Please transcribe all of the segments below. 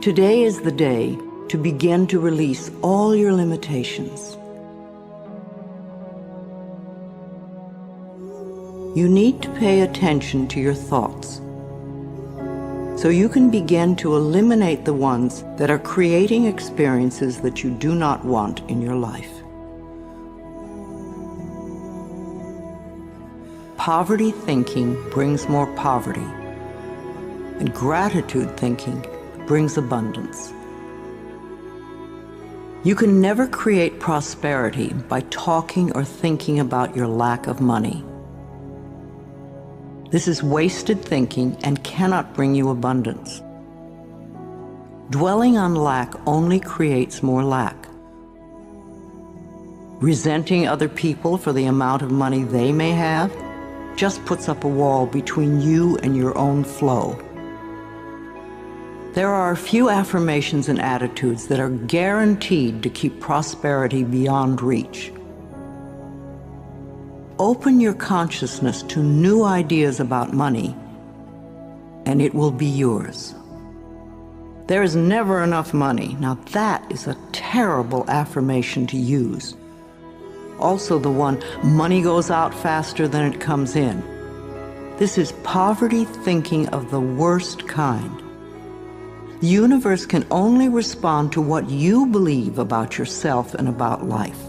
Today is the day to begin to release all your limitations. You need to pay attention to your thoughts so you can begin to eliminate the ones that are creating experiences that you do not want in your life. Poverty thinking brings more poverty, and gratitude thinking brings abundance. You can never create prosperity by talking or thinking about your lack of money. This is wasted thinking and cannot bring you abundance. Dwelling on lack only creates more lack. Resenting other people for the amount of money they may have just puts up a wall between you and your own flow. There are a few affirmations and attitudes that are guaranteed to keep prosperity beyond reach. Open your consciousness to new ideas about money, and it will be yours. There is never enough money. Now that is a terrible affirmation to use. Also the one, money goes out faster than it comes in. This is poverty thinking of the worst kind. The universe can only respond to what you believe about yourself and about life.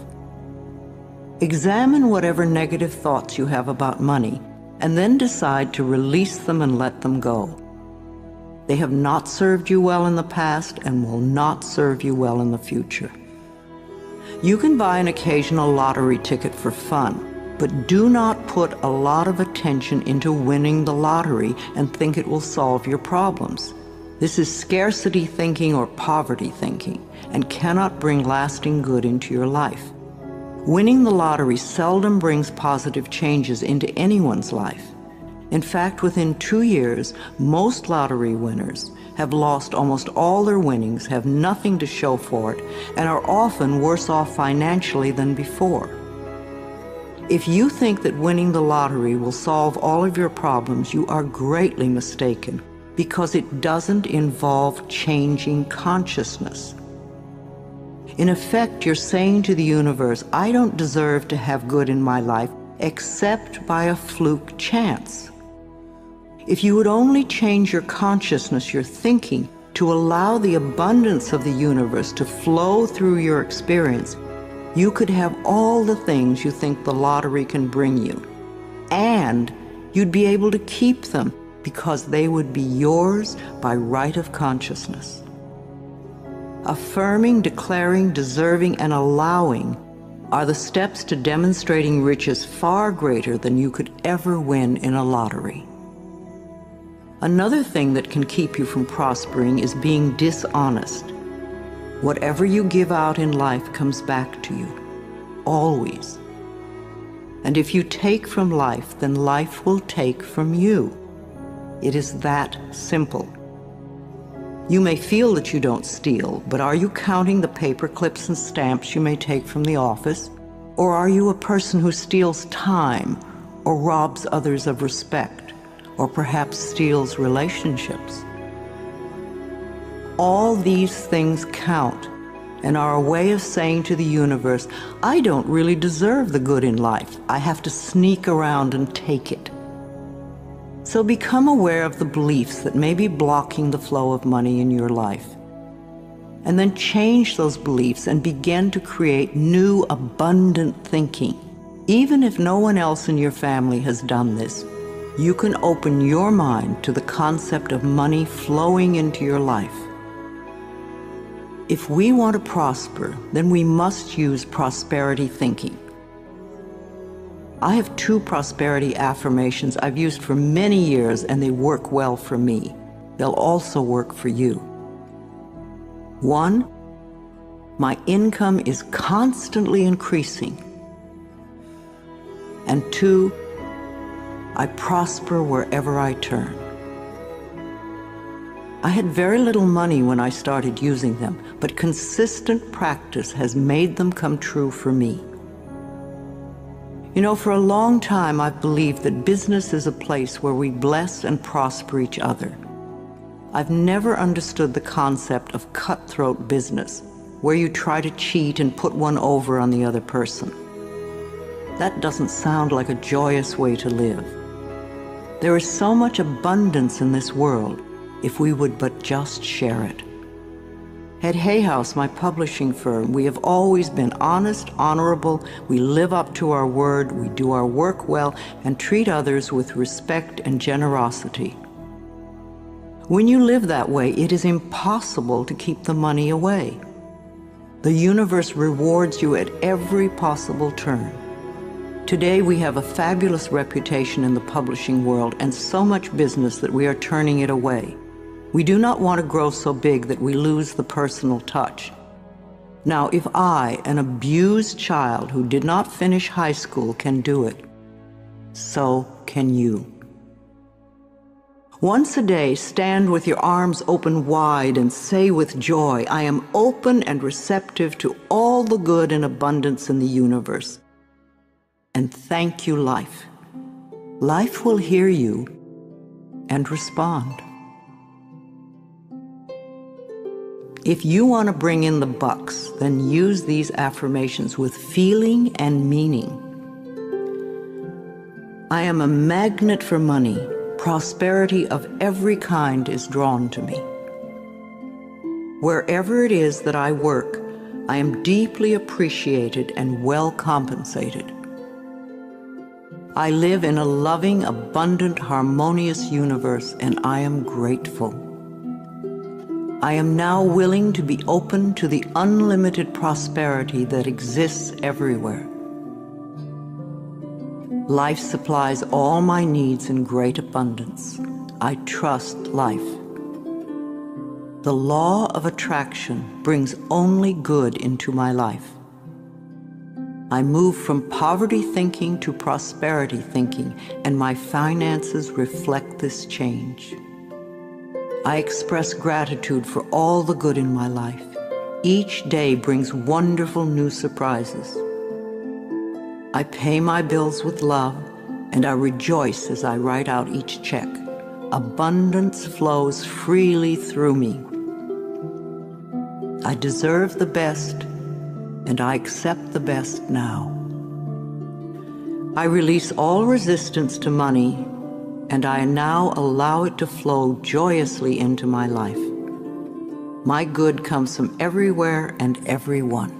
Examine whatever negative thoughts you have about money, and then decide to release them and let them go. They have not served you well in the past and will not serve you well in the future. You can buy an occasional lottery ticket for fun, but do not put a lot of attention into winning the lottery and think it will solve your problems. This is scarcity thinking or poverty thinking, and cannot bring lasting good into your life. Winning the lottery seldom brings positive changes into anyone's life. In fact, within 2 years, most lottery winners have lost almost all their winnings, have nothing to show for it, and are often worse off financially than before. If you think that winning the lottery will solve all of your problems, you are greatly mistaken, because it doesn't involve changing consciousness. In effect, you're saying to the universe, I don't deserve to have good in my life except by a fluke chance. If you would only change your consciousness, your thinking, to allow the abundance of the universe to flow through your experience, you could have all the things you think the lottery can bring you. And you'd be able to keep them because they would be yours by right of consciousness. Affirming, declaring, deserving, and allowing are the steps to demonstrating riches far greater than you could ever win in a lottery. Another thing that can keep you from prospering is being dishonest. Whatever you give out in life comes back to you, always. And if you take from life, then life will take from you. It is that simple. You may feel that you don't steal, but are you counting the paper clips and stamps you may take from the office? Or are you a person who steals time, or robs others of respect, or perhaps steals relationships? All these things count and are a way of saying to the universe, I don't really deserve the good in life. I have to sneak around and take it. So become aware of the beliefs that may be blocking the flow of money in your life. And then change those beliefs and begin to create new, abundant thinking. Even if no one else in your family has done this, you can open your mind to the concept of money flowing into your life. If we want to prosper, then we must use prosperity thinking. I have 2 prosperity affirmations I've used for many years, and they work well for me. They'll also work for you. 1, my income is constantly increasing. And 2, I prosper wherever I turn. I had very little money when I started using them, but consistent practice has made them come true for me. You know, for a long time I've believed that business is a place where we bless and prosper each other. I've never understood the concept of cutthroat business, where you try to cheat and put one over on the other person. That doesn't sound like a joyous way to live. There is so much abundance in this world if we would but just share it. At Hay House, my publishing firm, we have always been honest, honorable, we live up to our word, we do our work well, and treat others with respect and generosity. When you live that way, it is impossible to keep the money away. The universe rewards you at every possible turn. Today, we have a fabulous reputation in the publishing world and so much business that we are turning it away. We do not want to grow so big that we lose the personal touch. Now, if I, an abused child who did not finish high school, can do it, so can you. Once a day, stand with your arms open wide and say with joy, I am open and receptive to all the good and abundance in the universe. And thank you, life. Life will hear you and respond. If you want to bring in the bucks, then use these affirmations with feeling and meaning. I am a magnet for money. Prosperity of every kind is drawn to me. Wherever it is that I work, I am deeply appreciated and well compensated. I live in a loving, abundant, harmonious universe, and I am grateful. I am now willing to be open to the unlimited prosperity that exists everywhere. Life supplies all my needs in great abundance. I trust life. The law of attraction brings only good into my life. I move from poverty thinking to prosperity thinking, and my finances reflect this change. I express gratitude for all the good in my life. Each day brings wonderful new surprises. I pay my bills with love, and I rejoice as I write out each check. Abundance flows freely through me. I deserve the best, and I accept the best now. I release all resistance to money, and I now allow it to flow joyously into my life. My good comes from everywhere and everyone.